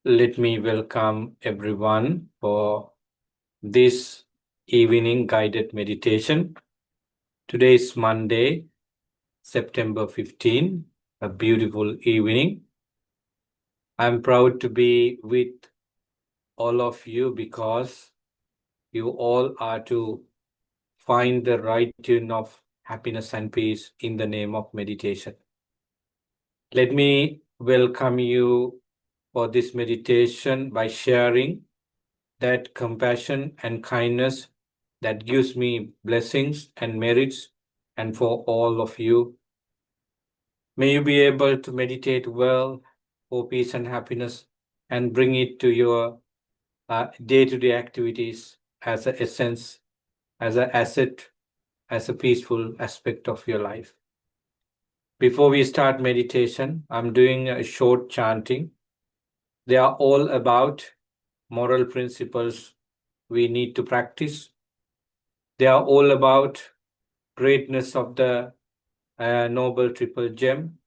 Let me welcome everyone for this evening guided meditation. Today is Monday, September 15, a beautiful evening. I'm proud to be with all of you because you all are to find the right tune of happiness and peace in the name of meditation. Let me welcome you for this meditation by sharing that compassion and kindness that gives me blessings and merits, and for all of you. May you be able to meditate well for peace and happiness and bring it to your day-to-day activities as an essence, as an asset, as a peaceful aspect of your life. Before we start meditation, I'm doing a short chanting. They are all about moral principles we need to practice. They are all about greatness of the Noble Triple Gem.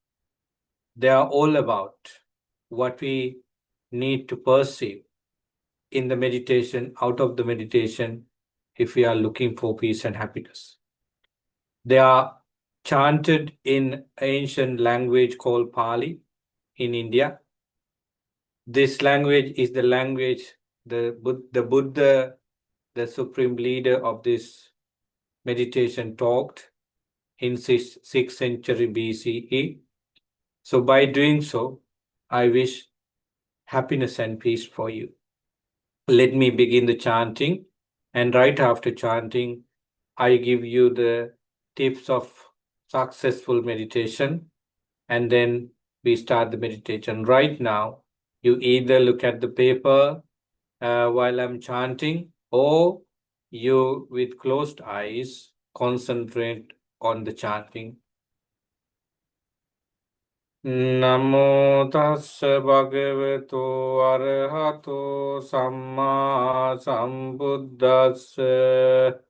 They are all about what we need to perceive in the meditation, out of the meditation, if we are looking for peace and happiness. They are chanted in ancient language called Pali in India. This language is the language the Buddha, the supreme leader of this meditation, talked in 6th century BCE. So by doing so, I wish happiness and peace for you. Let me begin the chanting, and right after chanting, I give you the tips of successful meditation, and then we start the meditation. Right now, you either look at the paper while I'm chanting, or you, with closed eyes, concentrate on the chanting. Namo tassa bhagavato arahato samma sambuddhassa.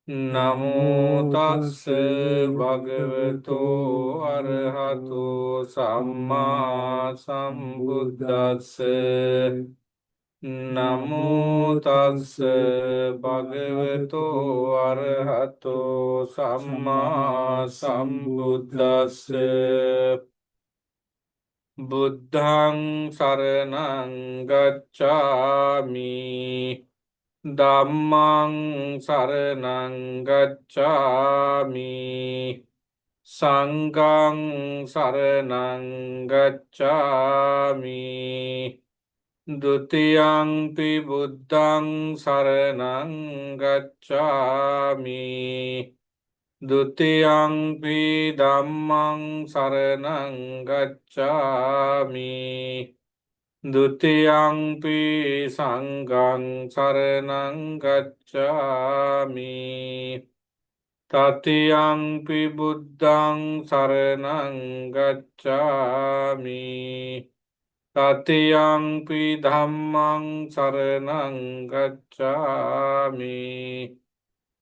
Namo tassa bhagavato arahato samma sambuddhassa. Namo tassa bhagavato arahato samma sambuddhassa. Buddhaṃ saraṇaṃ gacchāmi, Dhammaṃ saraṇaṃ gacchāmi, Saṅghāṃ saraṇaṃ gacchāmi, Dutiyaṃ pi Buddhaṃ saraṇaṃ gacchāmi, Dutiyaṃ pi Dhammaṃ saraṇaṃ gacchāmi, Dutiyaṃ pi Saṅghāṃ saraṇaṃ gacchāmi, Tatiyaṃ pi Buddhaṃ saraṇaṃ gacchāmi, Tatiyaṃ pi Dhammaṃ saraṇaṃ gacchāmi,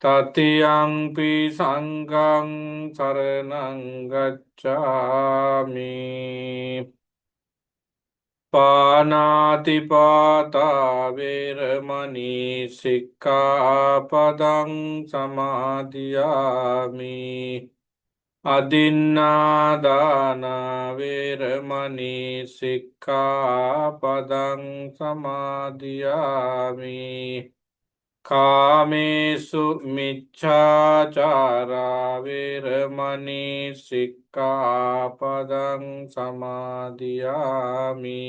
Tatiyaṃ pi Saṅghāṃ saraṇaṃ gacchāmi. Pānātipātā vīramani sikkhapadang samadhiyāmi. Adinnādāna vīramani sikkhapadang samadhiyāmi. Kāmesu miccācārā vīramani sikkhapadang samadhiyāmi.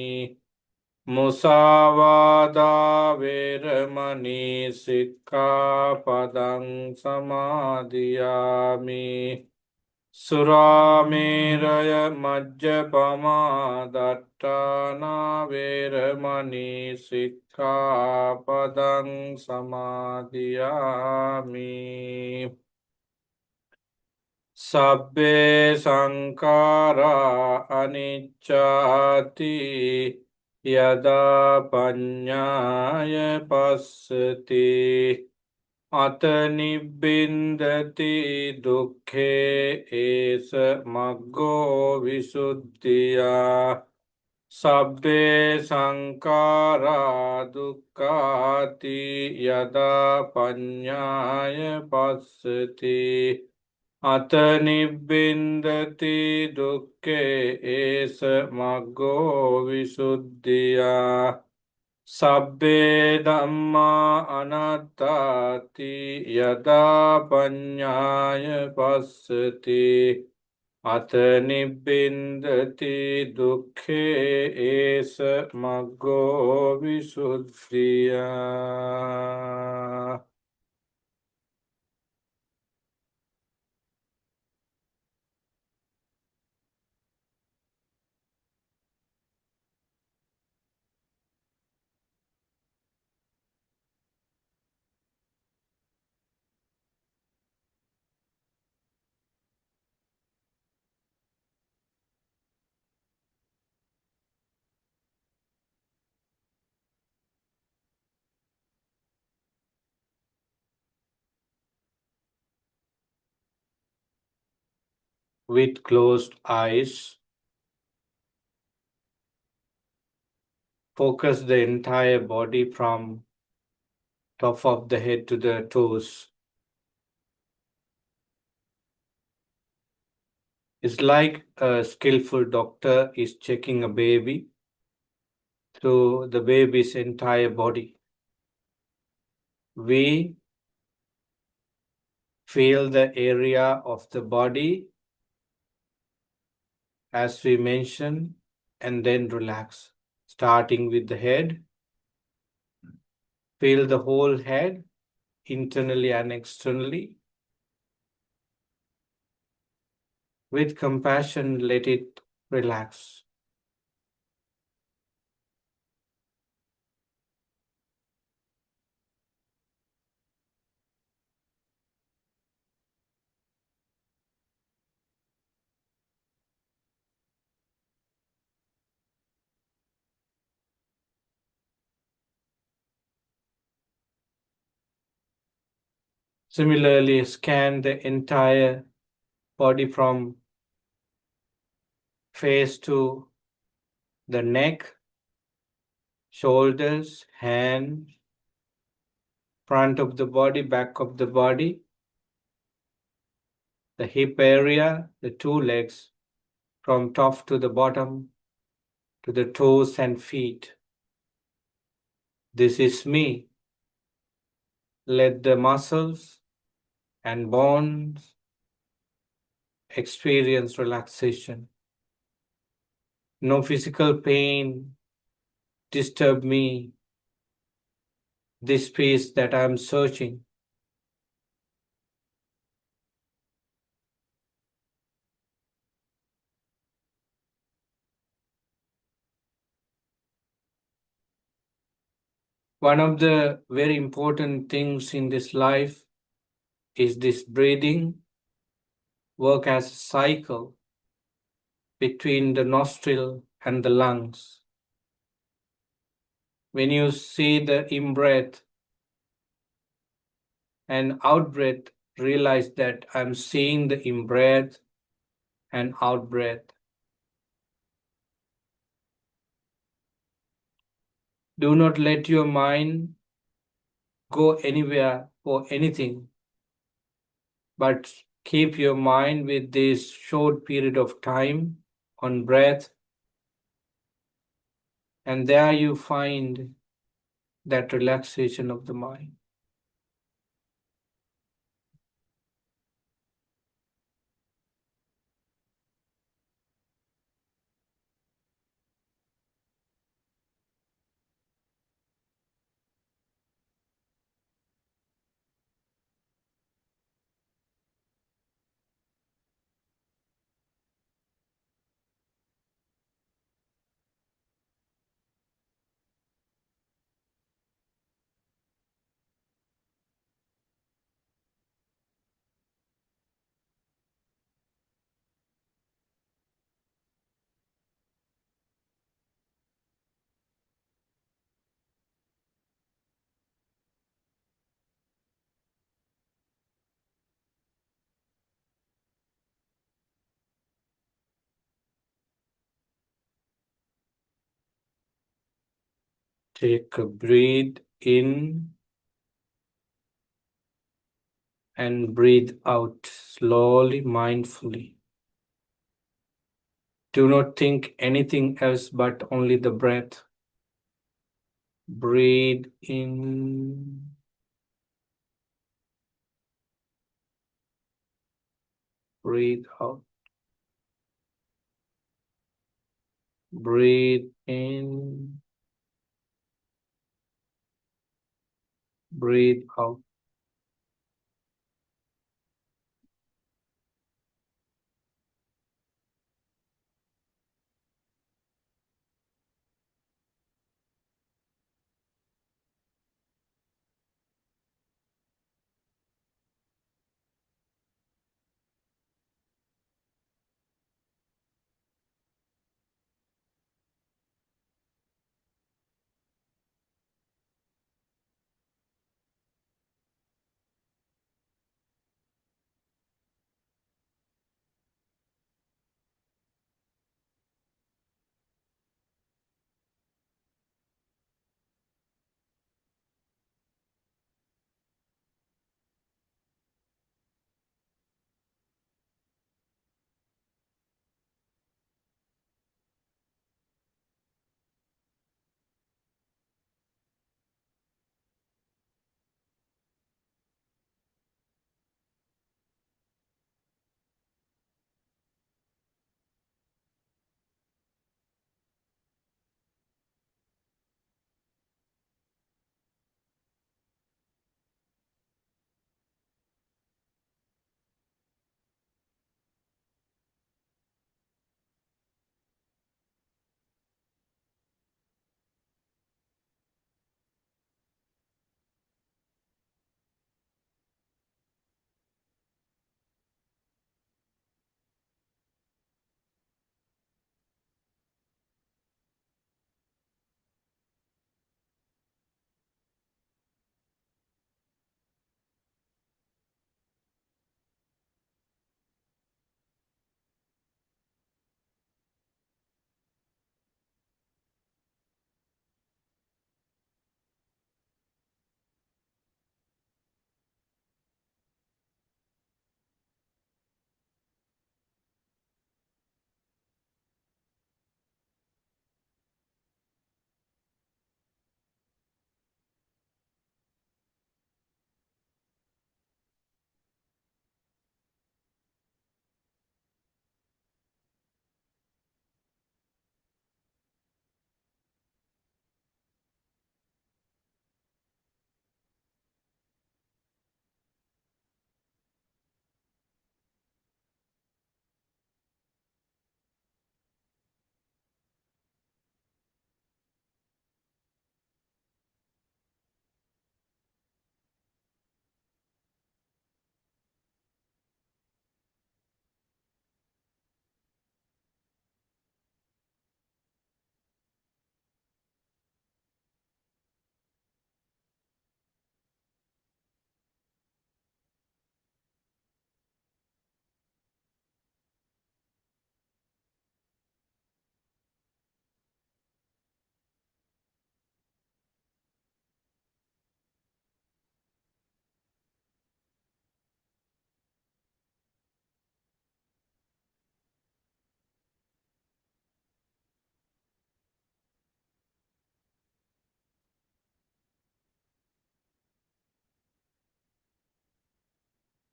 Musāvādā vīramani sikkhapadang samadhiyāmi. Surāmeraya majjapamā dattāna vīramani sikkhapadang samadhiyāmi. Sabbe saṅkhārā anicchāti yadā paññāya passati. Atanibbindati dukkhe esa maggo visuddhiyā Sabbe sankara dukkati yada panyaya passati ata nibbindati dukke esa maggo visuddhiya Sabbe Dhamma anattati yada panyaya passati ata nibbindati dukkhe esa maggo visuddhiya. With closed eyes, focus the entire body from top of the head to the toes. It's like a skillful doctor is checking a baby through the baby's entire body. We feel the area of the body as we mentioned and then relax. Starting with the head, feel the whole head internally and externally. With compassion, let it relax. Similarly, scan the entire body from face to the neck, shoulders, hands, front of the body, back of the body, the hip area, the two legs, from top to the bottom, to the toes and feet. This is me. Let the muscles and bones experience relaxation. No physical pain disturb me, this peace that I am searching. One of the very important things in this life is this breathing work as a cycle between the nostril and the lungs. When you see the in-breath and out-breath, realize that I'm seeing the in-breath and out-breath. Do not let your mind go anywhere for anything, but keep your mind with this short period of time on breath, and there you find that relaxation of the mind. Take a breathe in and breathe out slowly, mindfully. Do not think anything else but only the breath. Breathe in. Breathe out. Breathe in. Breathe out.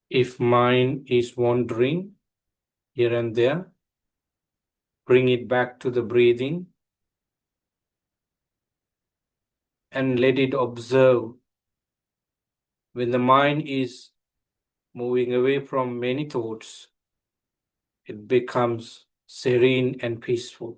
If mind is wandering here and there, bring it back to the breathing and let it observe. When the mind is moving away from many thoughts, it becomes serene and peaceful.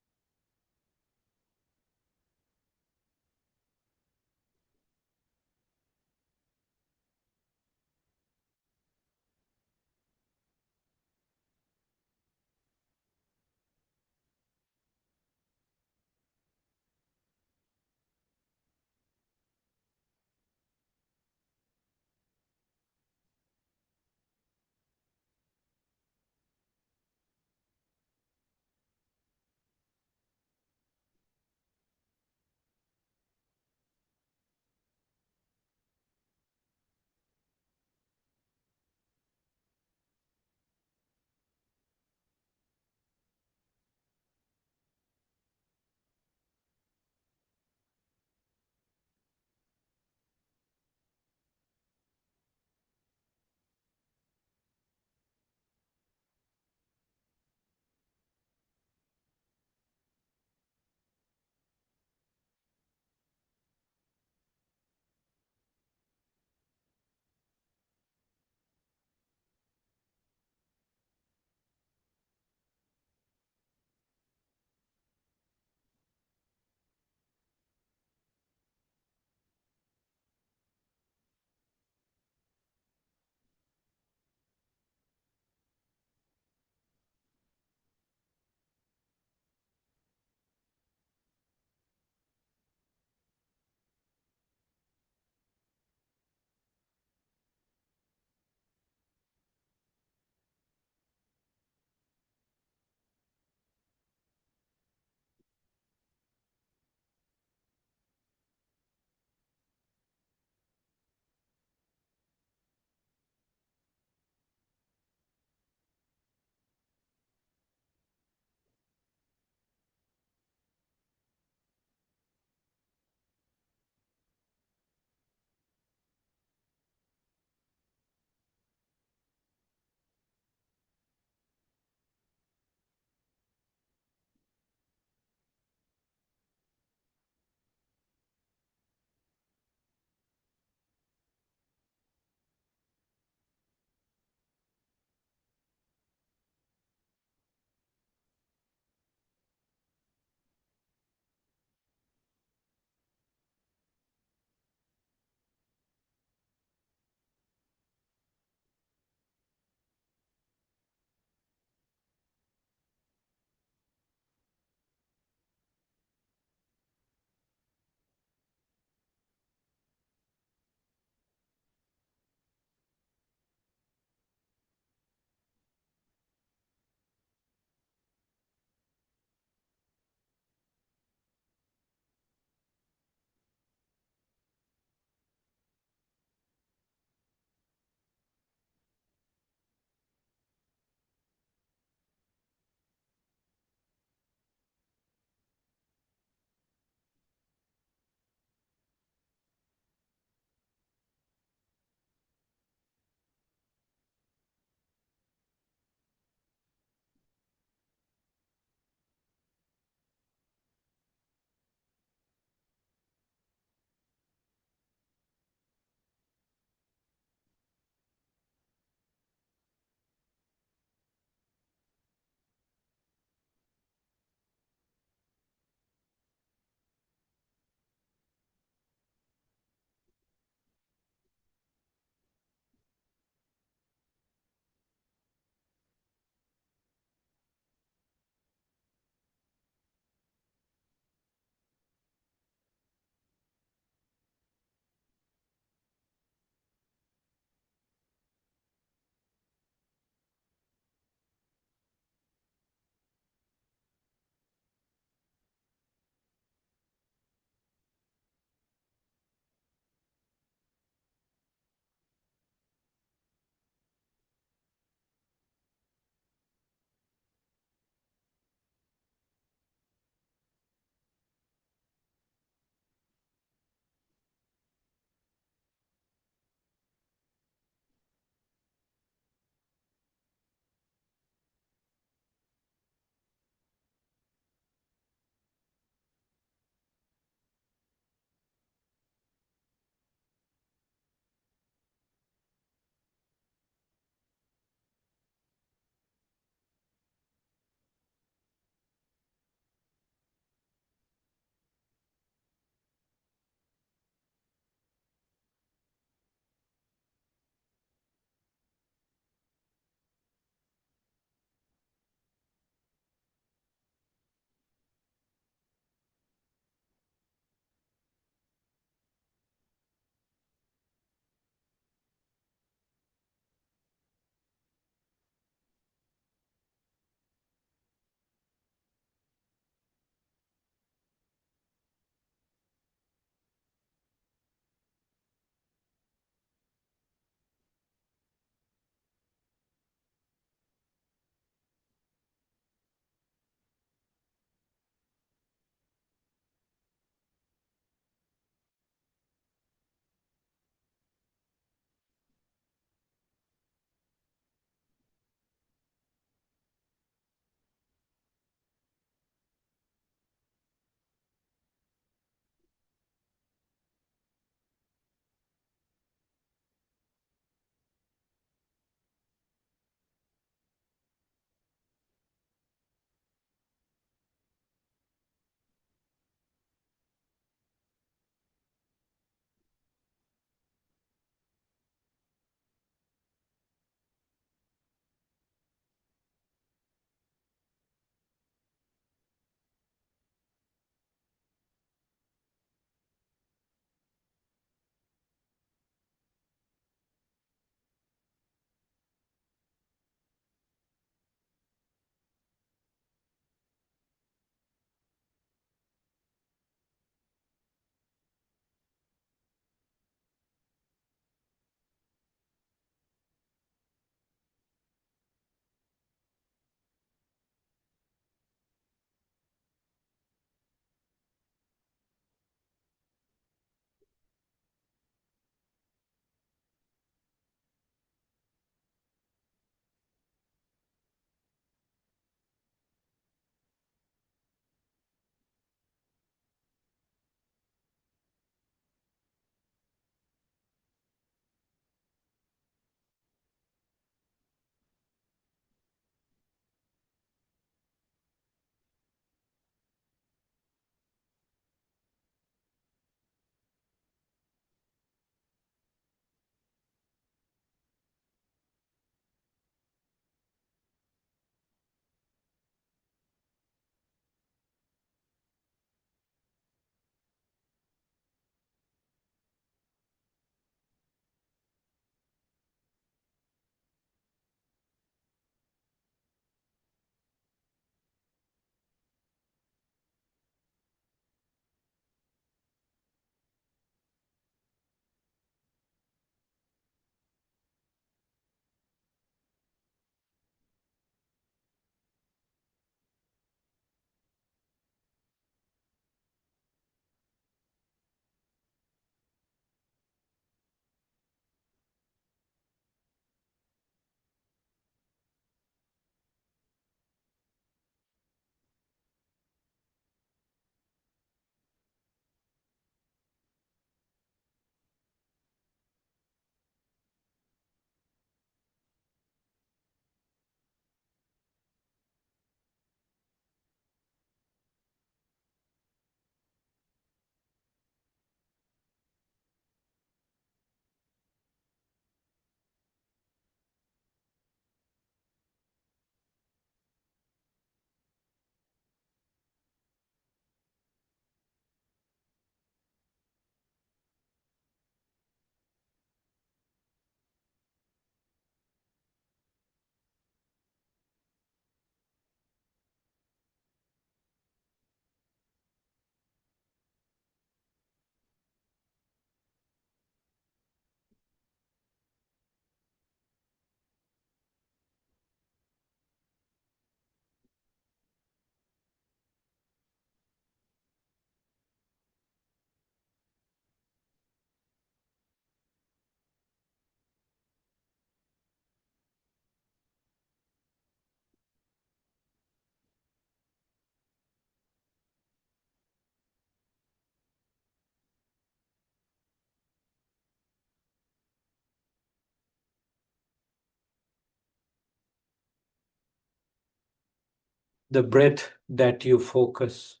the breath that you focus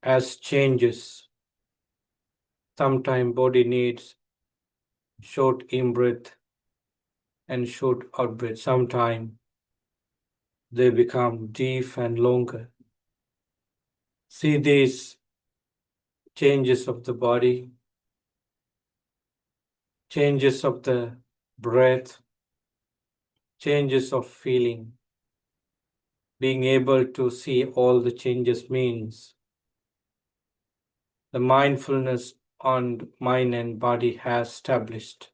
as changes. Sometimes body needs short in-breath and short out-breath. Sometimes they become deep and longer. See these changes of the body, changes of the breath, changes of feeling. Being able to see all the changes means the mindfulness on mind and body has established.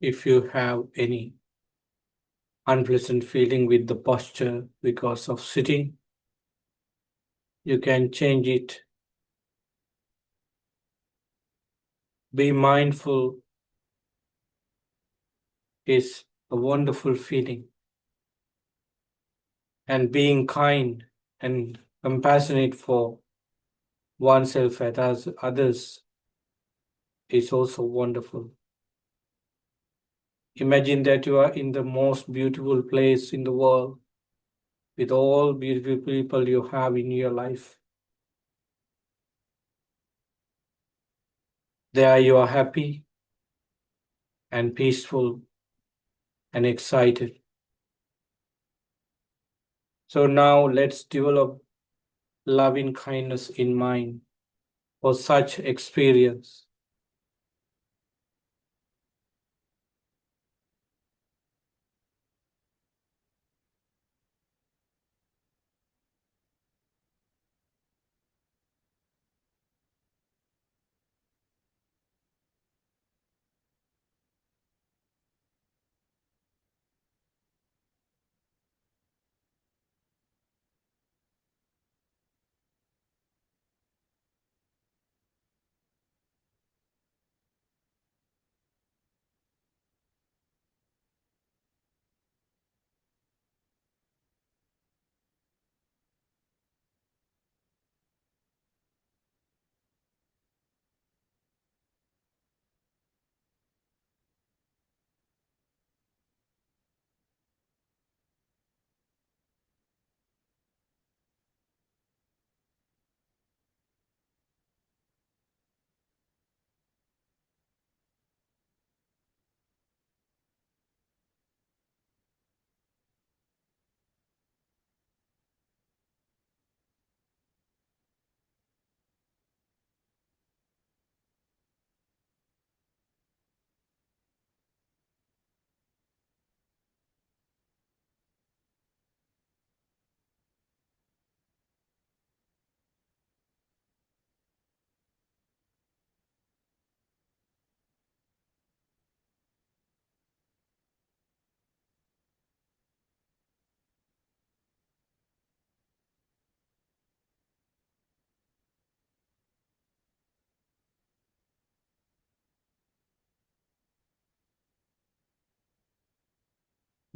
If you have any unpleasant feeling with the posture because of sitting, you can change it. Be mindful is a wonderful feeling, and being kind and compassionate for oneself and others is also wonderful. Imagine that you are in the most beautiful place in the world with all beautiful people you have in your life. There you are happy and peaceful and excited. So now let's develop loving kindness in mind for such experience.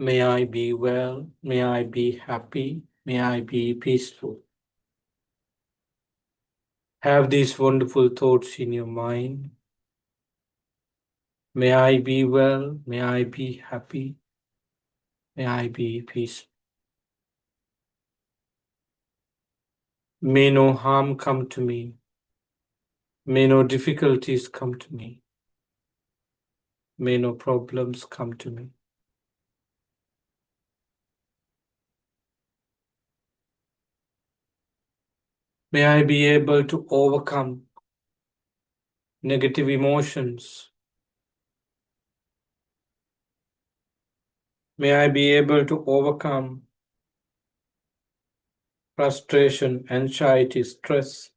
May I be well, may I be happy, may I be peaceful. Have these wonderful thoughts in your mind. May I be well, may I be happy, may I be peaceful. May no harm come to me, may no difficulties come to me, may no problems come to me. May I be able to overcome negative emotions. May I be able to overcome frustration, anxiety, stress.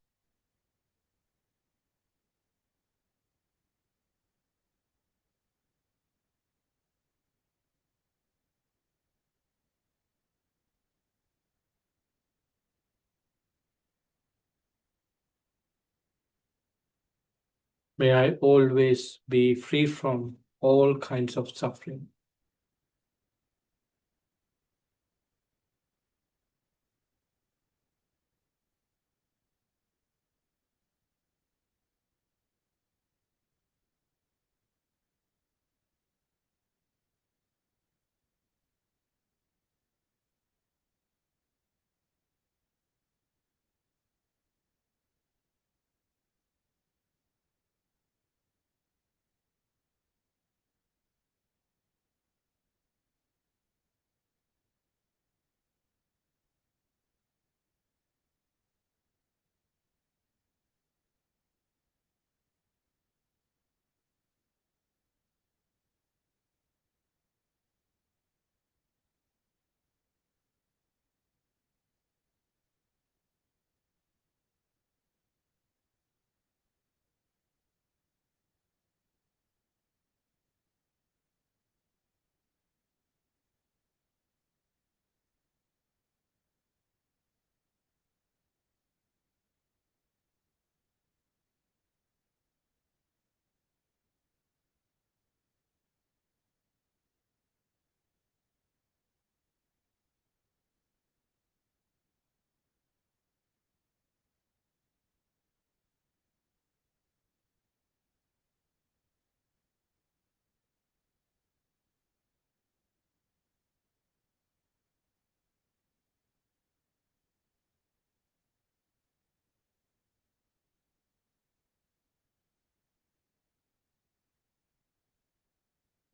May I always be free from all kinds of suffering.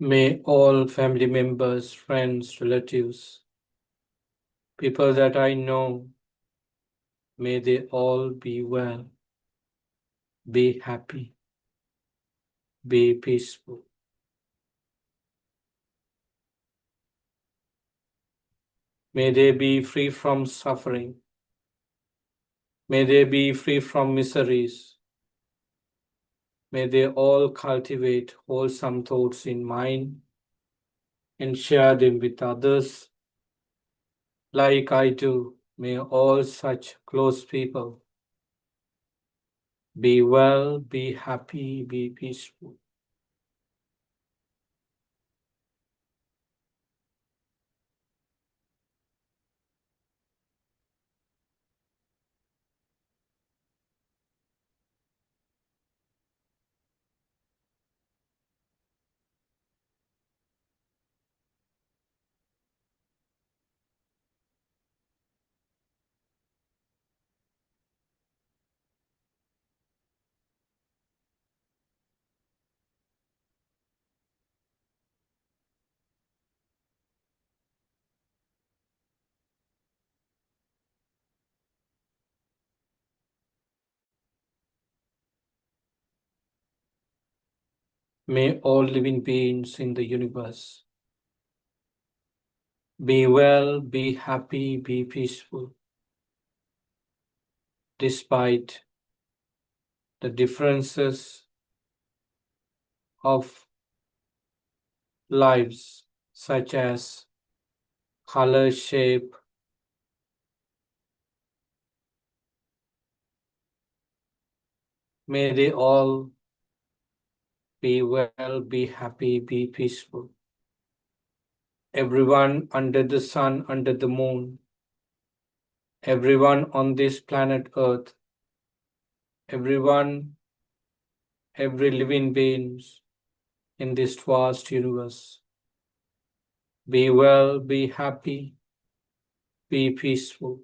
May all family members, friends, relatives, people that I know, may they all be well, be happy, be peaceful. May they be free from suffering. May they be free from miseries. May they all cultivate wholesome thoughts in mind and share them with others like I do. May all such close people be well, be happy, be peaceful. May all living beings in the universe be well, be happy, be peaceful, despite the differences of lives, such as color, shape. May they all be well, be happy, be peaceful. Everyone under the sun, under the moon, everyone on this planet Earth, everyone, every living being in this vast universe, be well, be happy, be peaceful.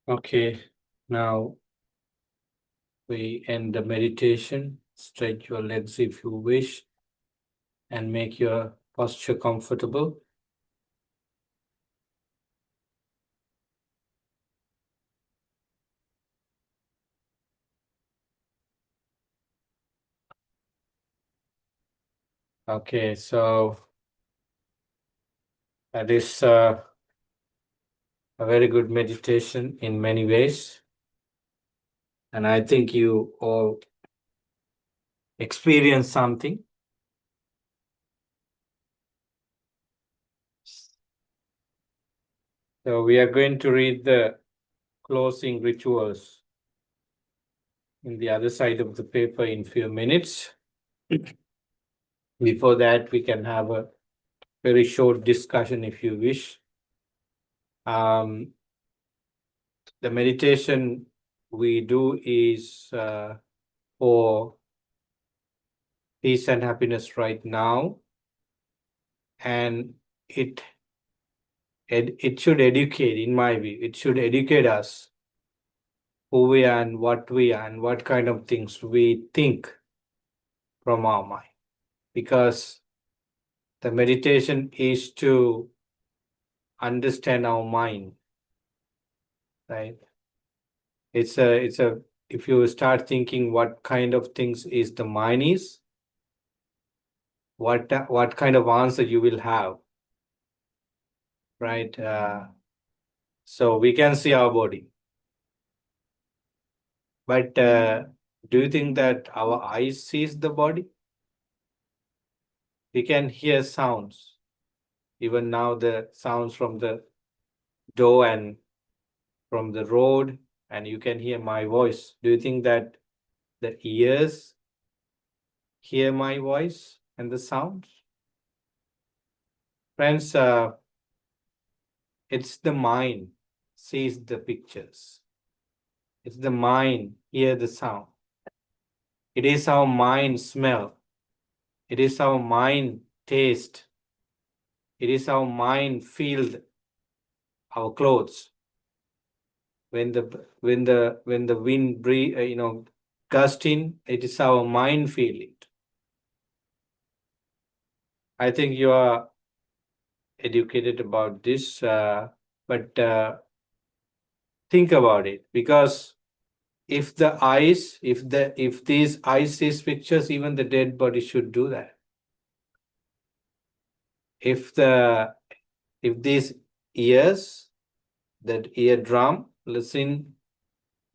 Okay, now we end the meditation. Stretch your legs if you wish and make your posture comfortable. Okay, so that is a very good meditation in many ways. And I think you all experience something. So we are going to read the closing rituals in the other side of the paper in few minutes. Before that, we can have a very short discussion if you wish. The meditation we do is for peace and happiness right now, and it should educate, in my view, it should educate us who we are and what we are and what kind of things we think from our mind. Because the meditation is to understand our mind, right? It's a if you start thinking what kind of things is the mind is, what kind of answer you will have, right? So we can see our body, but do you think that our eyes sees the body? We can hear sounds. Even now, the sounds from the door and from the road, and you can hear my voice. Do you think that the ears hear my voice and the sounds? Friends, it's the mind sees the pictures. It's the mind hear the sound. It is our mind smell. It is our mind taste. It is our mind feel our clothes. When the wind breathe, gust in, it is our mind feel it. I think you are educated about this, but think about it, because if these eyes sees pictures, even the dead body should do that. If these ears, that eardrum listen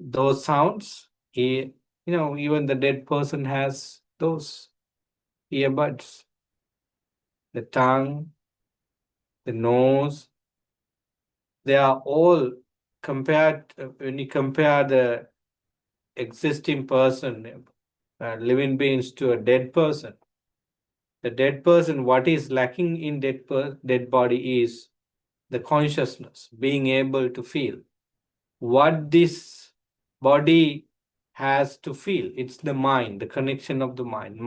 those sounds, even the dead person has those earbuds. The tongue, the nose, they are all compared. When you compare the existing person, living beings, to a dead person, the dead person, what is lacking in dead body is the consciousness, being able to feel what this body has to feel. It's the mind, the connection of the mind.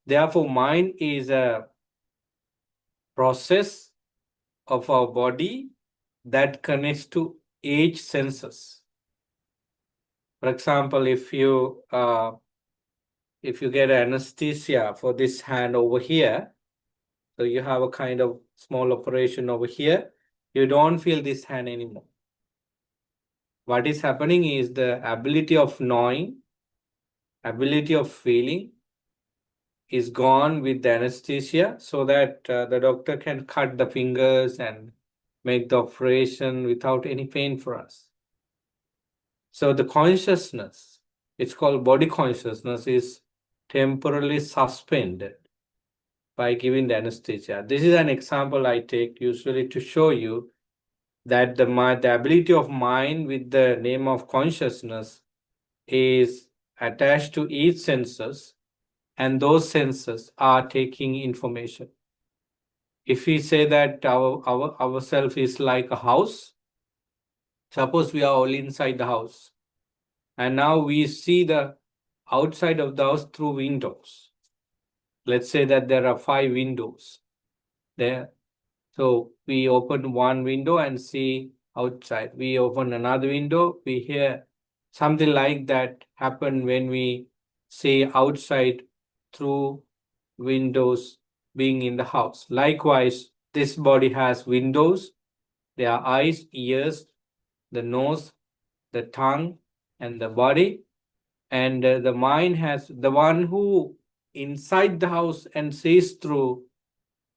Therefore, mind is a process of our body that connects to each senses. For example, if you get anesthesia for this hand over here, so you have a kind of small operation over here, you don't feel this hand anymore. What is happening is the ability of knowing, ability of feeling is gone with the anesthesia, so that the doctor can cut the fingers and make the operation without any pain for us. So the consciousness, it's called body consciousness, is temporarily suspended by giving the anesthesia. This is an example I take usually to show you that the ability of mind with the name of consciousness is attached to each senses, and those senses are taking information. If we say that our self is like a house, suppose we are all inside the house, and now we see the outside of the house through windows. Let's say that there are 5 windows there. So we open one window and see outside. We open another window, we hear something like that happen when we see outside through windows being in the house. Likewise, this body has windows. There are eyes, ears, the nose, the tongue, and the body. And the mind has the one who inside the house and sees through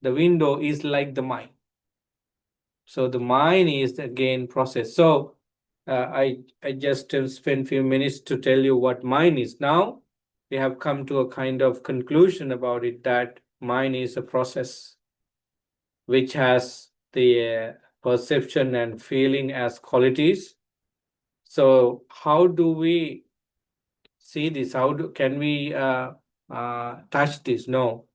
the window is like the mind. So the mind is again process. So I just spent few minutes to tell you what mind is. Now we have come to a kind of conclusion about it, that mind is a process which has the perception and feeling as qualities. So how do we see this? Can we touch this? No,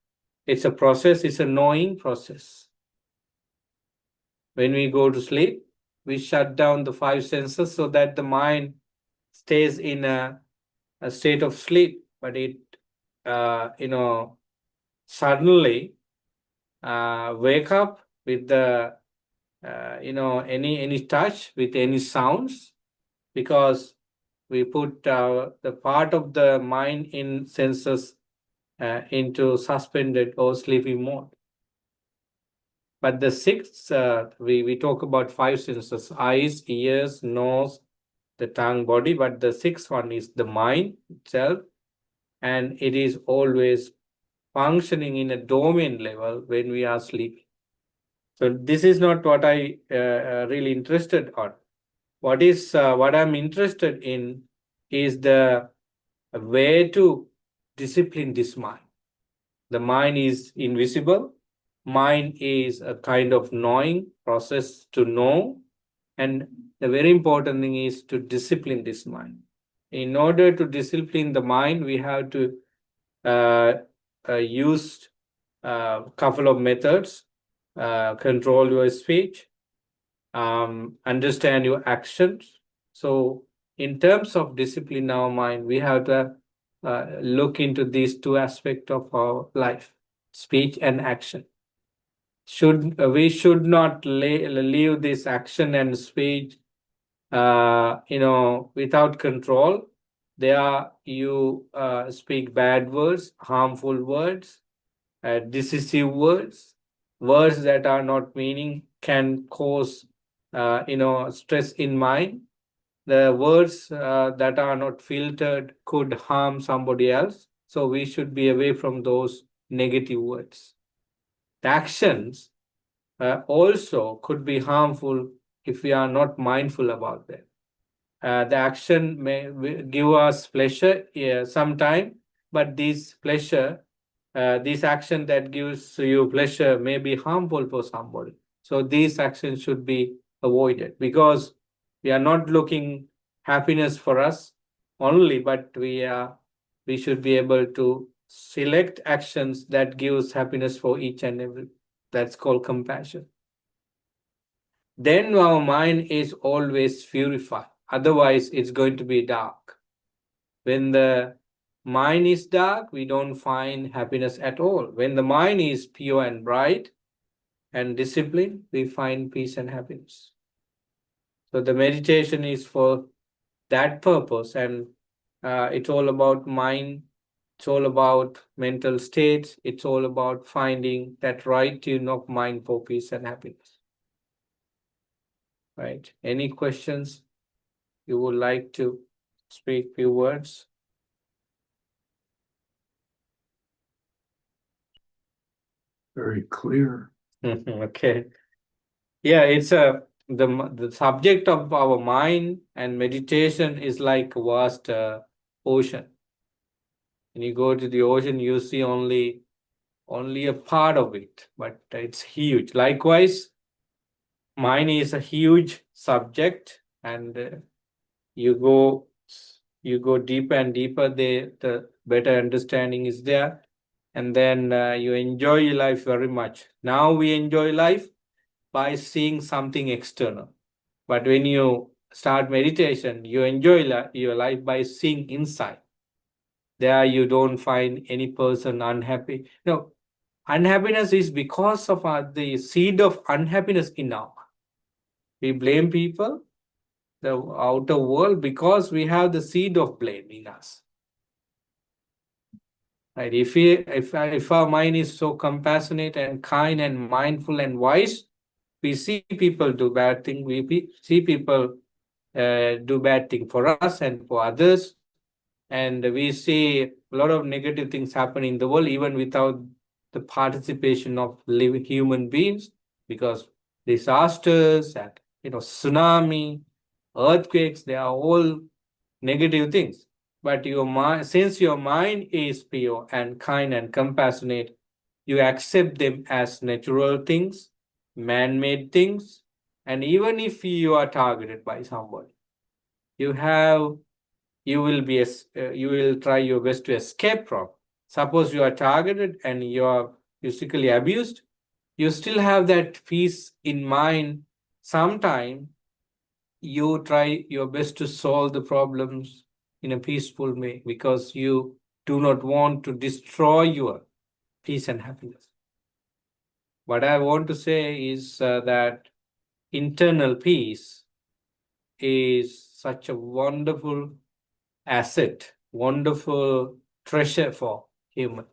it's a process. It's a knowing process. When we go to sleep, we shut down the five senses so that the mind stays in a state of sleep. But it, suddenly wake up with the, any touch, with any sounds, because we put the part of the mind in senses into suspended or sleepy mode. But the sixth, we talk about five senses: eyes, ears, nose, the tongue, body. But the sixth one is the mind itself, and it is always functioning in a domain level when we are sleeping. So this is not what I really interested on. What I'm interested in is the way to discipline this mind. The mind is invisible. Mind is a kind of knowing process to know. And the very important thing is to discipline this mind. In order to discipline the mind, we have to use a couple of methods. Control your speech, understand your actions. So in terms of discipline our mind, we have to look into these two aspects of our life: speech and action. We should not leave this action and speech without control. You speak bad words, harmful words, decisive words, words that are not meaning, can cause stress in mind. The words that are not filtered could harm somebody else. So we should be away from those negative words. The actions also could be harmful if we are not mindful about them. The action may give us pleasure sometime, but this action that gives you pleasure may be harmful for somebody. So these actions should be avoided, because we are not looking happiness for us only, but we should be able to select actions that gives happiness for each and every. That's called compassion. Then our mind is always purified. Otherwise, it's going to be dark. When the mind is dark, we don't find happiness at all. When the mind is pure and bright and disciplined, we find peace and happiness. So the meditation is for that purpose, and it's all about mind. It's all about mental states. It's all about finding that right tune of mind for peace and happiness. Right? Any questions? You would like to speak few words? Very clear. Okay. Yeah, it's the subject of our mind and meditation is like a vast ocean. When you go to the ocean, you see only a part of it, but it's huge. Likewise, mind is a huge subject, and you go deeper and deeper, the better understanding is there, and then you enjoy your life very much. Now we enjoy life by seeing something external, but when you start meditation, you enjoy your life by seeing inside. There you don't find any person unhappy. No, unhappiness is because of the seed of unhappiness in our. We blame people, the outer world, because we have the seed of blame in us. Right? If our mind is so compassionate and kind and mindful and wise, we see people do bad things. We see people do bad thing for us and for others, and we see a lot of negative things happen in the world, even without the participation of living human beings, because disasters and tsunami, earthquakes, they are all negative things. But your mind, since your mind is pure and kind and compassionate, you accept them as natural things, man-made things, and even if you are targeted by somebody, you have you will be you will try your best to escape from. Suppose you are targeted and you are physically abused, you still have that peace in mind. Sometime you try your best to solve the problems in a peaceful way because you do not want to destroy your peace and happiness. What I want to say is that internal peace is such a wonderful asset, wonderful treasure for human,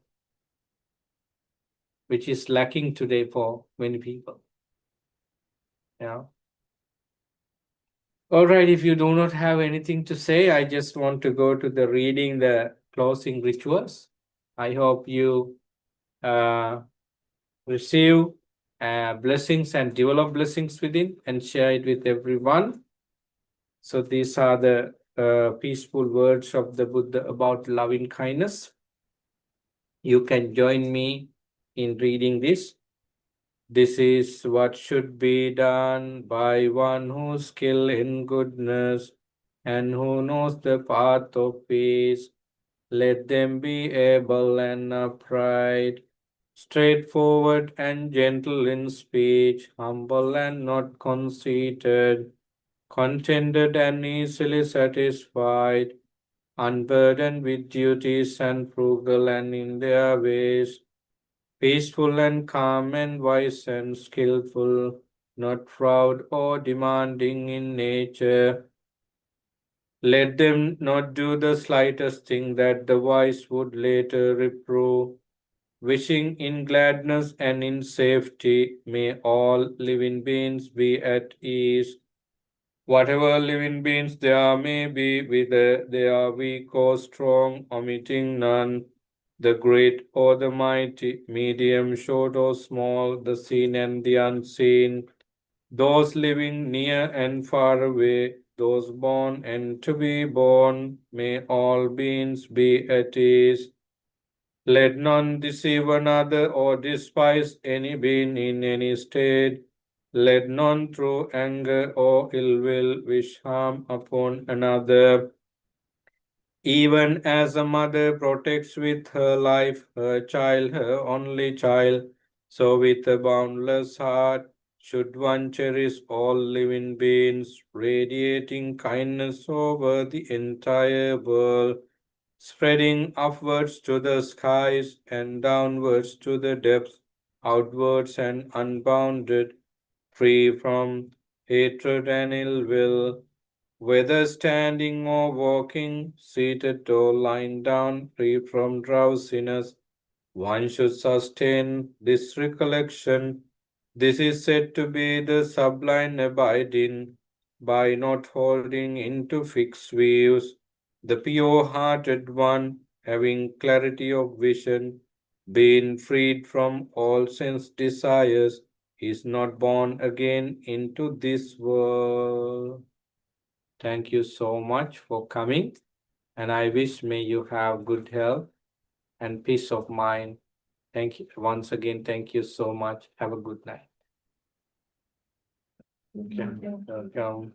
which is lacking today for many people. Yeah. All right, if you do not have anything to say, I just want to go to the reading the closing rituals. I hope you receive blessings and develop blessings within and share it with everyone. So these are the peaceful words of the Buddha about loving kindness. You can join me in reading this. This is what should be done by one who's skilled in goodness and who knows the path of peace. Let them be able and upright, straightforward and gentle in speech, humble and not conceited, contented and easily satisfied, unburdened with duties and frugal and in their ways, peaceful and calm and wise and skillful, not proud or demanding in nature. Let them not do the slightest thing that the wise would later reprove. Wishing in gladness and in safety, may all living beings be at ease. Whatever living beings there may be, whether they are weak or strong, omitting none, the great or the mighty, medium, short or small, the seen and the unseen, those living near and far away, those born and to be born, may all beings be at ease. Let none deceive another or despise any being in any state. Let none through anger or ill will wish harm upon another. Even as a mother protects with her life her child, her only child, so with a boundless heart should one cherish all living beings, radiating kindness over the entire world, spreading upwards to the skies and downwards to the depths, outwards and unbounded, free from hatred and ill will, whether standing or walking, seated or lying down, free from drowsiness. One should sustain this recollection. This is said to be the sublime abiding, by not holding into fixed views. The pure-hearted one, having clarity of vision, being freed from all sense desires, is not born again into this world. Thank you so much for coming, and I wish may you have good health and peace of mind. Thank you once again. Thank you so much. Have a good night. Okay. Welcome.